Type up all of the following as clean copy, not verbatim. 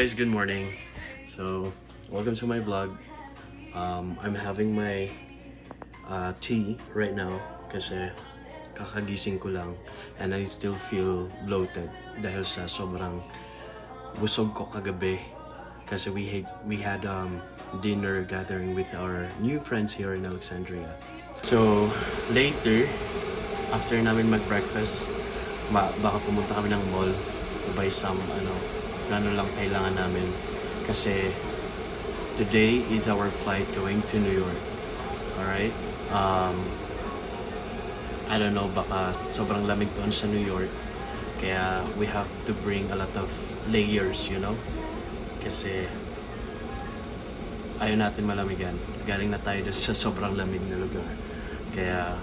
guys, good morning. So, welcome to my vlog. I'm having my tea right now kasi kakagising ko lang and I still feel bloated dahil sa sobrang busog ko kagabi kasi we had dinner gathering with our new friends here in Alexandria. So, later, after namin mag-breakfast, baka pumunta kami ng mall to buy some ano lang kailangan namin kasi today is our flight going to New York. Alright? I don't know, baka sobrang lamig doon sa New York kaya we have to bring a lot of layers, you know? Kasi ayaw natin malamigan. Galing na tayo sa sobrang lamig na lugar. Kaya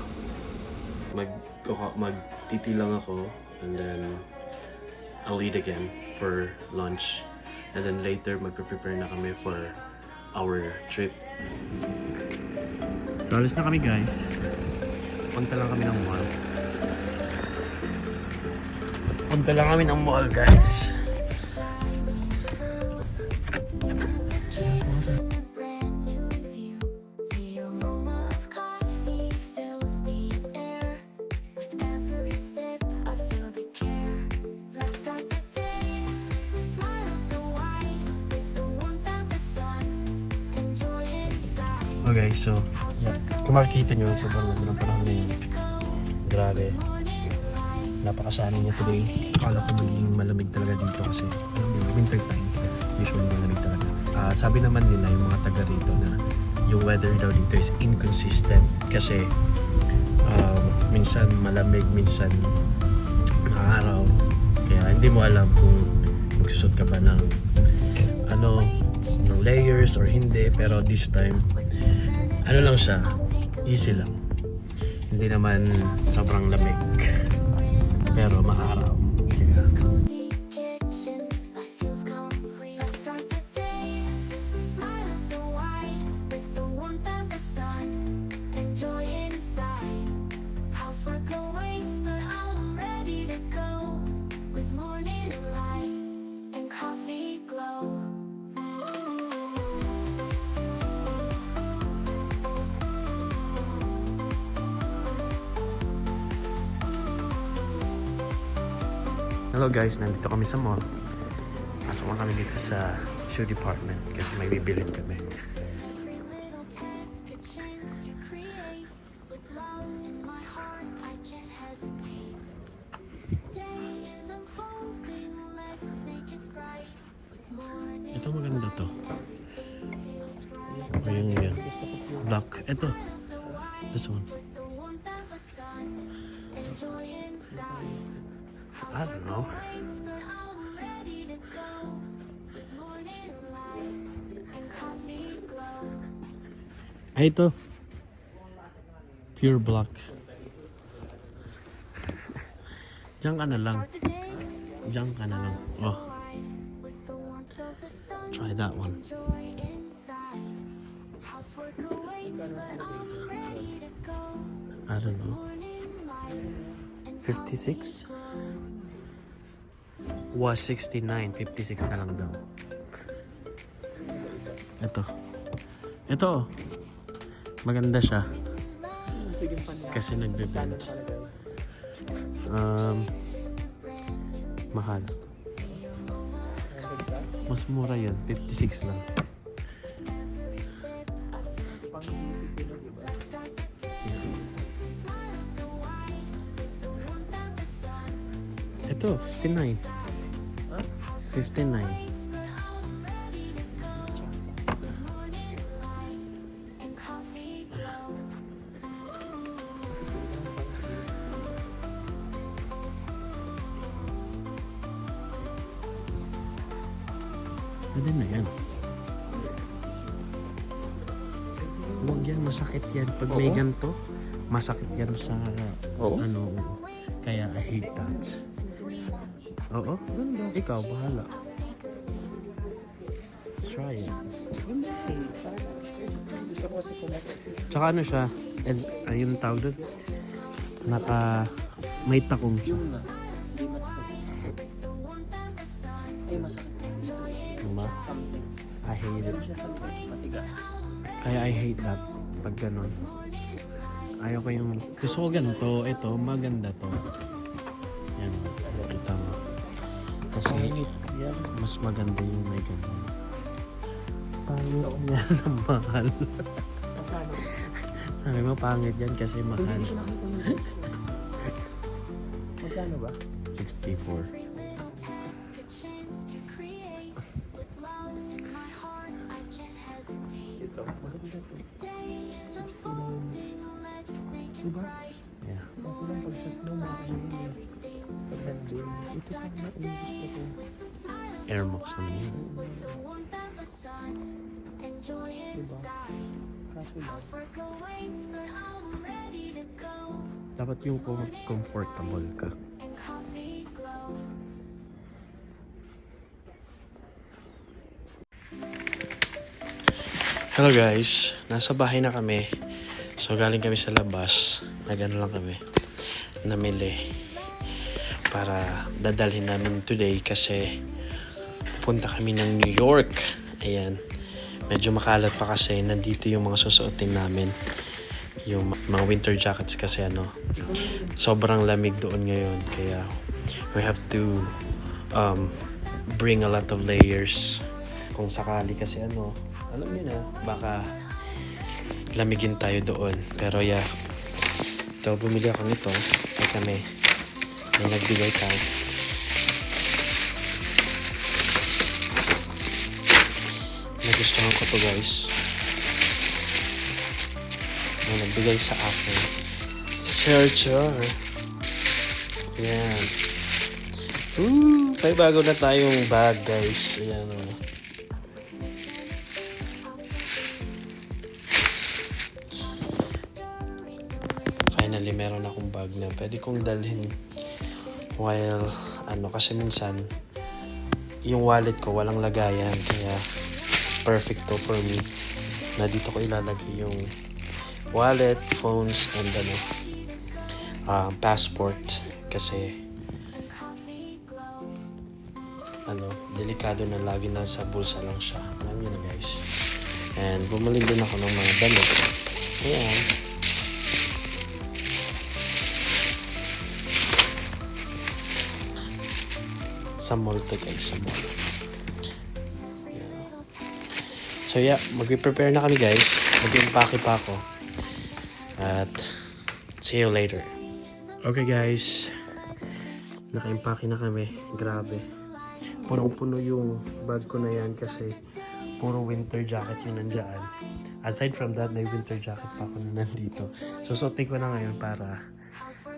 magtiti lang ako and then I'll eat again for lunch. And then later, magpe-prepare na kami for our trip. So, alis na kami guys. Punta lang kami ng mall. Punta lang kami ng mall guys. Okay, so kung makikita nyo, sobrang ganda ng panahon na yun. Grabe. Napakasana niya today. Akala ko magiging malamig talaga dito kasi winter time. Usually malamig talaga. Sabi naman nila yung mga taga rito na yung weather daw dito is inconsistent kasi minsan malamig, minsan maaraw. Kaya hindi mo alam kung magsusot ka ba ng ng layers or hindi, pero this time lang siya, easy lang. Hindi naman sobrang lamig pero maaraw. Hello guys, nandito kami sa mall. Pasok lang kami dito sa shoe department kasi may bibilin kami. Ito maganda to. Yung black. Ito. This one. I don't know. Ay, ito. Pure black. Diyan ka na lang. Diyan ka na lang. Oh. Try that one. I don't know. 56? Was 69, 56 na lang daw. Ito. Maganda siya. Kasi nagbe-bend. Mahal. Mas mura yan, 56 lang. Ito, 59. 59. Pwede na yan. Huwag yan, masakit yan. Pag may ganito, masakit yan sa Kaya I hate that. Oo, ikaw, bahala. Try it. Tsaka ano siya, ayun tawag doon, may takong siya. Ay, masakit. Diba? Something. I hate it. Hindi siya something matigas. Kaya I hate that. Pag ganun. Ayaw ko yung... Gusto ko ganito. Ito, maganda to. Yan. Kita mo. Kasi Yan. mas maganda yung may ganun. Pangit yan ang mahal. Magkano? Sabi mo, pangit yan kasi mahal. Hindi ko nakita yung magkano ba? 64. Ito. Maganda to. 69. Diba? Yeah. Ako lang pag sa snow makakainin eh. Pag nandun. Ito sana yung gusto ko. Air Max naman yun. Diba? Kaso lang. Dapat yung comfortable ka. Hello guys, nasa bahay na kami. So galing kami sa labas. Nagano lang kami. Namili. Para dadalhin namin today kasi punta kami ng New York. Ayan. Medyo makalat pa kasi nandito yung mga susuotin namin. Yung mga winter jackets kasi sobrang lamig doon ngayon. Kaya we have to bring a lot of layers. Kung sakali kasi alam niyo na, baka lamigin tayo doon. Pero yeah, ito, bumili ako nito. At kami, may nagbigay tayo. Nagustuhan ko to guys. May nagbigay sa akin. Searcher. Ayan. May bago na tayong bag guys. Ayan o. Finally, meron akong bag na pwede kong dalhin while kasi minsan yung wallet ko walang lagayan kaya perfect to for me na dito ko ilalagay yung wallet, phones, and passport kasi delikado na lagi nasa bulsa lang siya. Alam niyo na guys. And bumalik din ako ng mga damit. Ayan. Sa mall to guys, sa mall. Yeah. So yeah, mag-prepare na kami guys. Mag-impake pa ako. At see you later. Okay guys. Naka-impake na kami. Grabe. Punong-puno yung bag ko na yan kasi puro winter jacket yung nandyan. Aside from that, may winter jacket pa ako na nandito. So suotin ko na ngayon para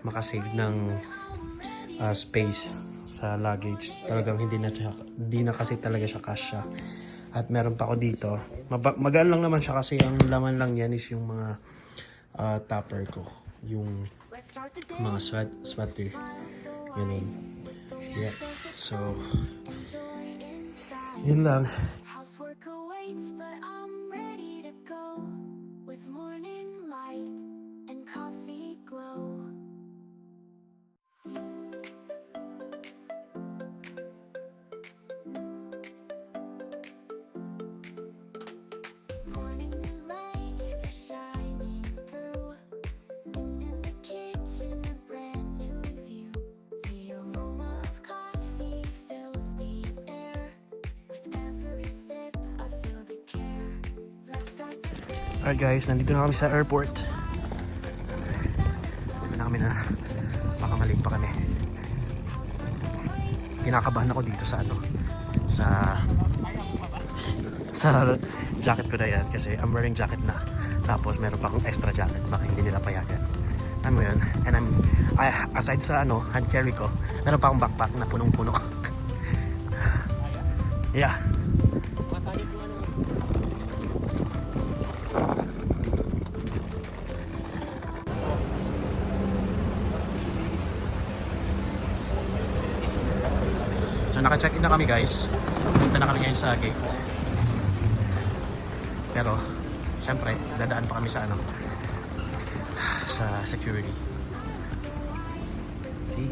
makasave ng space sa luggage. Talagang hindi na kasi talaga siya kasya. At meron pa ako dito. Magaan lang naman siya kasi ang laman lang yan is yung mga topper ko. Yung mga sweater. Ganun. Yeah. So, yun lang. Housework awaits, but I'm ready to go with morning light and coffee glow. Morning light is shining through, and in the kitchen a brand new view. The aroma of coffee fills the air. With every sip I feel the care. Let's start the day. Alright guys, nandito na kami sa airport. Sabi na kami na baka malate pa kami. Kinakabahan ako dito sa sa jacket ko na yan kasi I'm wearing jacket na. Tapos meron pa akong extra jacket baka hindi nila payagan. Ano mo yun? And aside sa hand carry ko, meron pa akong backpack na punong-puno. Yeah. So naka-check-in na kami guys. Punta na kami ngayon sa gate. Pero syempre dadaan pa kami sa sa security. See?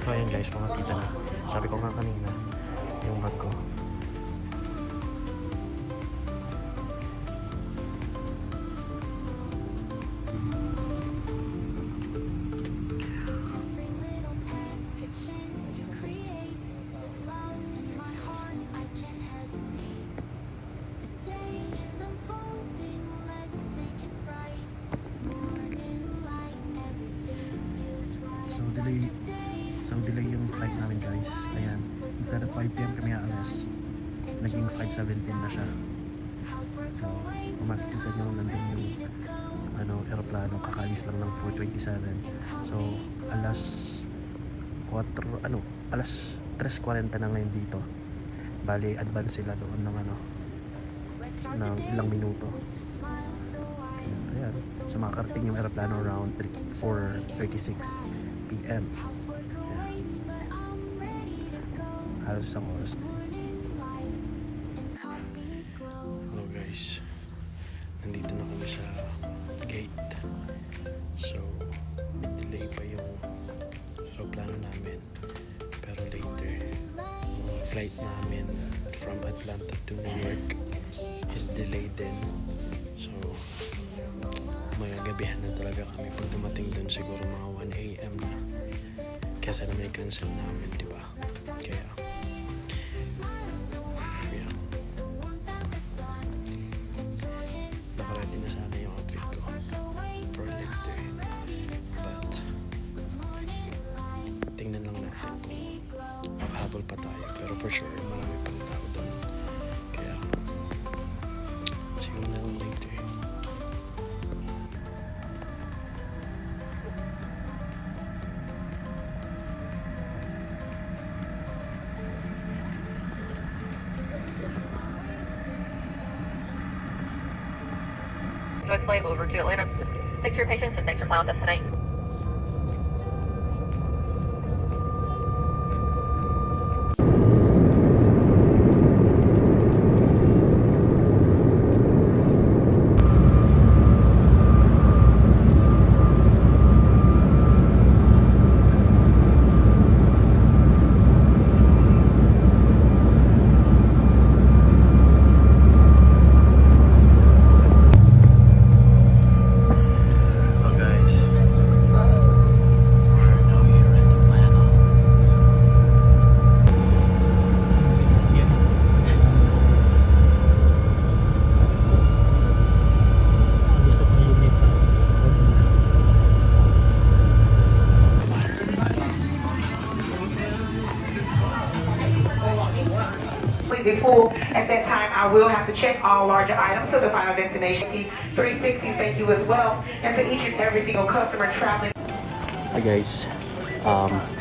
So ayan guys, kung makita na. Sabi ko nga kanina, yung bag ko. Every little task a chance to create love in my heart. I can't hesitate. The day is unfolding. Let's make it bright. Morning light. Everything feels right. So delay yung flight namin guys. Ayan, instead of 5 PM kami aalis, naging 5:17 na siya. So, kung makikita nyo nandun yung aeroplano, kakaalis lang ng 4:27. So, alas 3:40 na ngayon dito. Bali, advance sila doon ng ng ilang minuto. Ayan, so makakarating yung aeroplano around 4:36 PM. Halos isang oras na. Hello guys, nandito na kami sa gate. So, delay pa yung aeroplano namin. Pero later, flight namin from Atlanta to New York is delayed din. So, may gabihan na talaga kami pag dumating dun, siguro mga 1 AM na. Kesa na may cancel namin, di ba? Kaya, yeah. Nakaready na sana yung outfit ko for later. But, tingnan lang natin kung makahabol pa tayo. Pero for sure, marami pang tao doon. Kaya, siguro na lang later. Enjoy flight over to Atlanta. Thanks for your patience and thanks for flying with us tonight. completely full. At that time, I will have to check all larger items to the final destination. 360, thank you as well. And to each and every single customer traveling. Hi guys,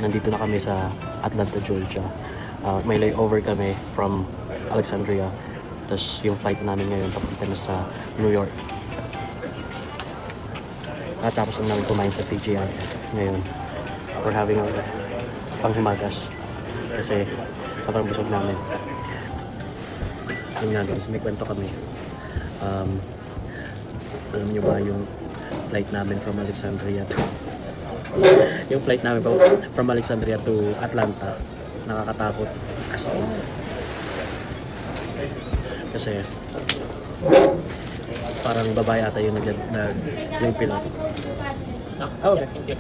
nandito na kami sa Atlanta, Georgia. May layover kami from Alexandria. Tapos yung flight namin ngayon papunta na sa New York. At tapos lang namin kumain sa TGIF ngayon. We're having a panghimagas kasi sobrang busog namin. Yun nga guys, may kwento kami. Alam nyo ba yung flight namin from Alexandria to from Alexandria to Atlanta, nakakatakot as in. Kasi parang babae ata yung yung pilot. Okay, thank you.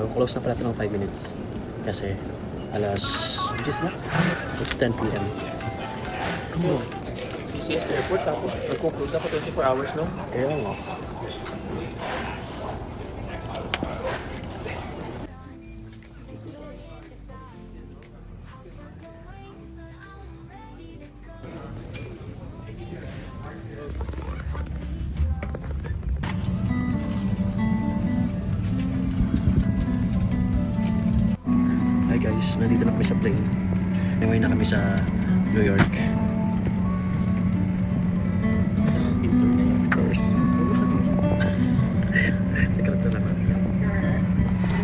Close na pala ito ng 5 minutes kasi alas 10 na. It's 10 PM. Come on. CCS Airport, tapos nag-conclude ako 24 hours, no? Kaya nga. Hi guys, nandito na kami sa plane. Anyway na kami sa New York.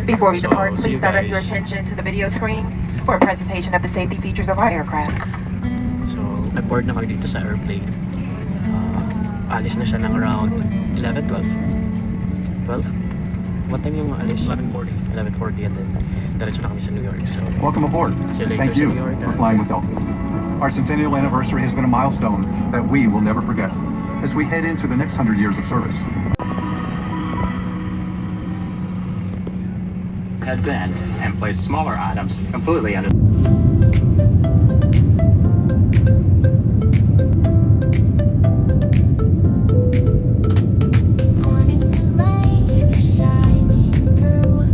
Before we So, depart, see you please direct your guys. attention to the video screen for a presentation of the safety features of our aircraft. So, nag-board na kami dito sa airplane. alis na siya ng around 11, 12. 12? What time yung alis? 11:40. 11:40 and then diretso na kami sa New York. So, Welcome aboard. see you later Thank sa you New York. for flying with Delta. Our centennial anniversary has been a milestone that we will never forget as we head into the next 100 years of service. Headband and place smaller items completely under. Morning light is shining through,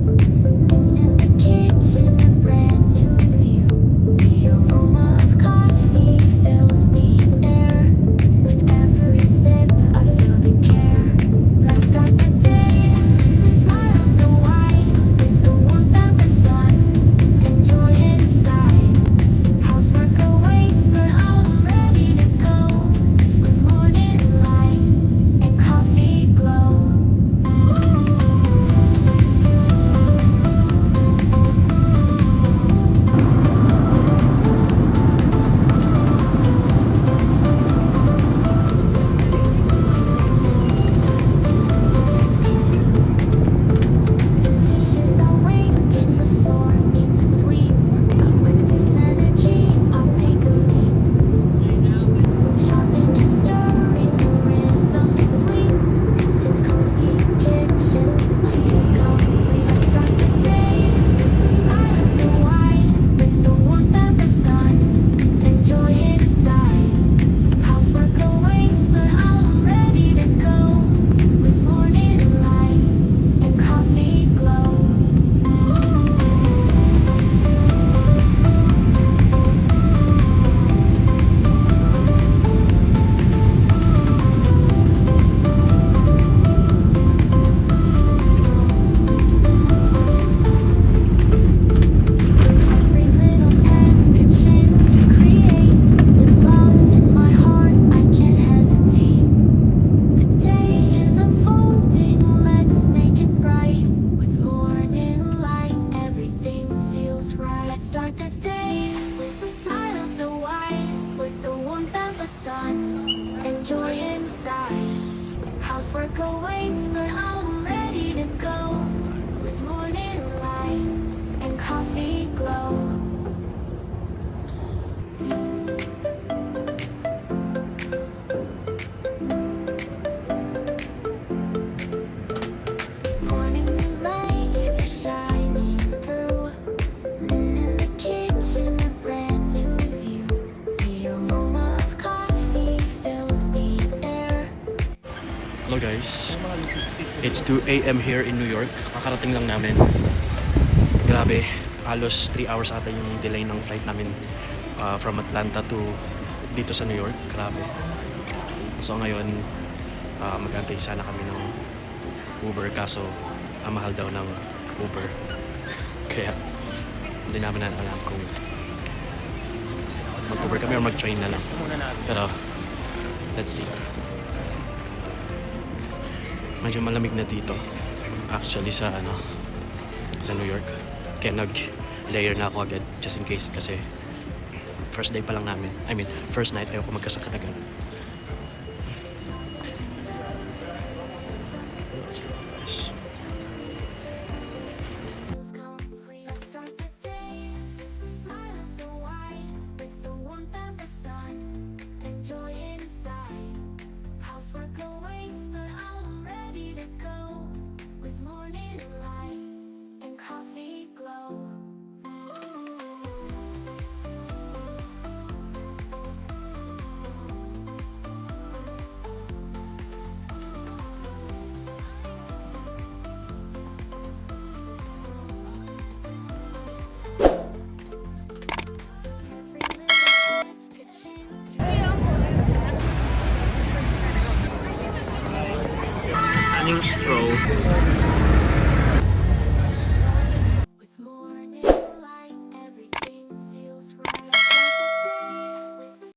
and in the kitchen a brand new view. The aroma of coffee fills the air. With every sip, I feel the care. Let's start the day. The smile so wide, with the warmth of the sun. Enjoy inside. Housework awaits, but I'm ready to go. With morning light and coffee glow. Dishes are waiting, the floor needs a sweep. But with this energy, I'll take a leap. Chopping and stirring, the rhythm is sweet. In this cozy kitchen, life is complete. Let's start the day. The smile is so wide, with the warmth of the sun. Enjoy inside. Housework awaits, but I'm ready to go. With morning light and coffee glow. Every little task a chance to create. With love in my heart, I can't hesitate. The day is unfolding, let's make it bright. With morning light, everything feels right. Let's start the day with a smile so wide. With the warmth of the sun, enjoy inside. Housework awaits, but I'm ready to go. With morning light and coffee glow. Morning light is shining through, and in the kitchen a brand new view. The aroma of coffee fills the air. Hello guys. It's 2 a.m. here in New York. Kakarating lang namin. Grabe. Halos 3 hours ata yung delay ng flight namin from Atlanta to dito sa New York. Grabe. So ngayon, mag-antay sana kami ng Uber kaso ang mahal daw ng Uber. Kaya hindi namin na alam kung mag-Uber kami or mag-train na lang. Pero let's see. Medyo malamig na dito. Actually sa sa New York. Kaya nag-layer na ako agad just in case kasi first day pa lang namin. I mean, first night ayoko magkasakit agad. Feels complete. Let's start the day. The smile is so wide, with the warmth of the sun. Enjoy inside. Housework awaits, but I'm ready to go. With morning light and coffee glow. Every little task a chance to Anong straw?